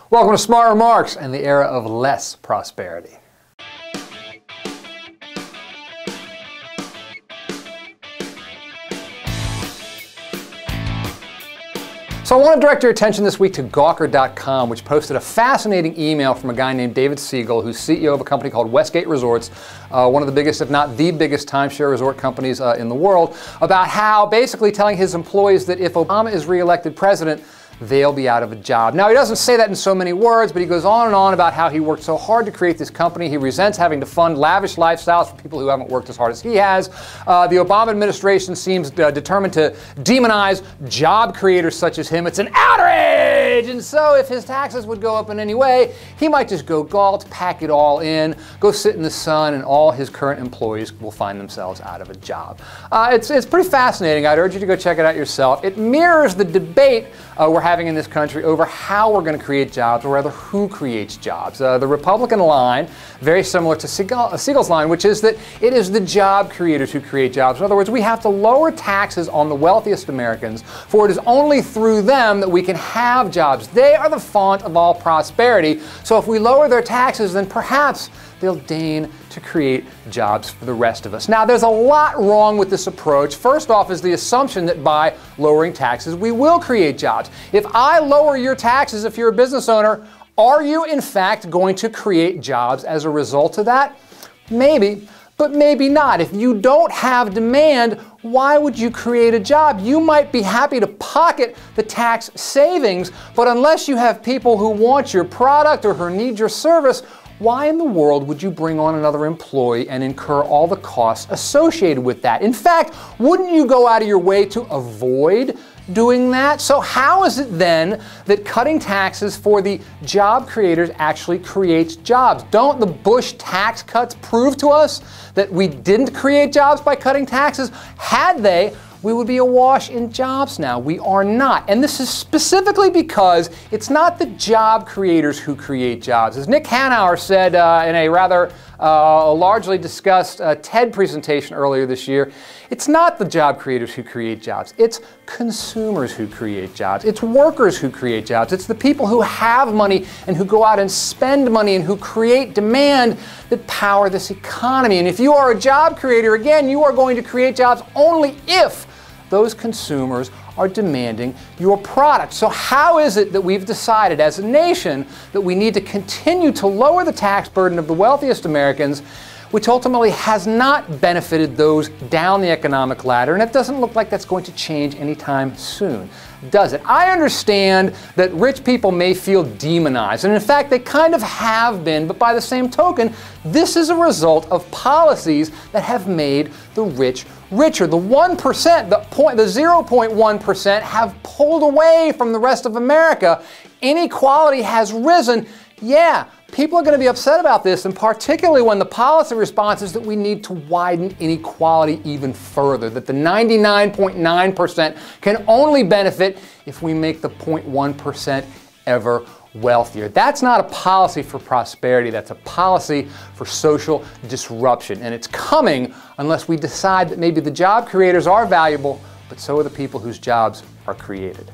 Welcome to Smart Remarks and the era of less prosperity. So I want to direct your attention this week to Gawker.com, which posted a fascinating email from a guy named David Siegel, who's CEO of a company called Westgate Resorts, one of the biggest, if not the biggest, timeshare resort companies in the world, about how basically telling his employees that if Obama is reelected president, they'll be out of a job. Now, he doesn't say that in so many words, but he goes on and on about how he worked so hard to create this company. He resents having to fund lavish lifestyles for people who haven't worked as hard as he has. The Obama administration seems determined to demonize job creators such as him. It's an outrage! And so if his taxes would go up in any way, he might just go galt, pack it all in, go sit in the sun, and all his current employees will find themselves out of a job. It's pretty fascinating. I'd urge you to go check it out yourself. It mirrors the debate we're having in this country over how we're going to create jobs, or rather who creates jobs. The Republican line, very similar to Siegel's line, which is that it is the job creators who create jobs. In other words, we have to lower taxes on the wealthiest Americans, for it is only through them that we can have jobs. They are the font of all prosperity. So if we lower their taxes, then perhaps they'll deign to create jobs for the rest of us. Now, there's a lot wrong with this approach. First off is the assumption that by lowering taxes, we will create jobs. If I lower your taxes, if you're a business owner, are you in fact going to create jobs as a result of that? Maybe, but maybe not. If you don't have demand, why would you create a job? You might be happy to pocket the tax savings, but unless you have people who want your product or who need your service, why in the world would you bring on another employee and incur all the costs associated with that? In fact, wouldn't you go out of your way to avoid doing that? So how is it then that cutting taxes for the job creators actually creates jobs? Don't the Bush tax cuts prove to us that we didn't create jobs by cutting taxes? Had they, we would be awash in jobs now. We are not. And this is specifically because it's not the job creators who create jobs. As Nick Hanauer said in a rather largely discussed TED presentation earlier this year, it's not the job creators who create jobs. It's consumers who create jobs. It's workers who create jobs. It's the people who have money and who go out and spend money and who create demand that power this economy. And if you are a job creator, again, you are going to create jobs only if those consumers are demanding your product. So how is it that we've decided as a nation that we need to continue to lower the tax burden of the wealthiest Americans, which ultimately has not benefited those down the economic ladder, and it doesn't look like that's going to change anytime soon, does it? I understand that rich people may feel demonized, and in fact they kind of have been, but by the same token, this is a result of policies that have made the rich richer. The 1%, the 0.1% have pulled away from the rest of America. Inequality has risen. Yeah, people are going to be upset about this, and particularly when the policy response is that we need to widen inequality even further, that the 99.9% can only benefit if we make the 0.1% ever wealthier. That's not a policy for prosperity, that's a policy for social disruption, and it's coming unless we decide that maybe the job creators are valuable, but so are the people whose jobs are created.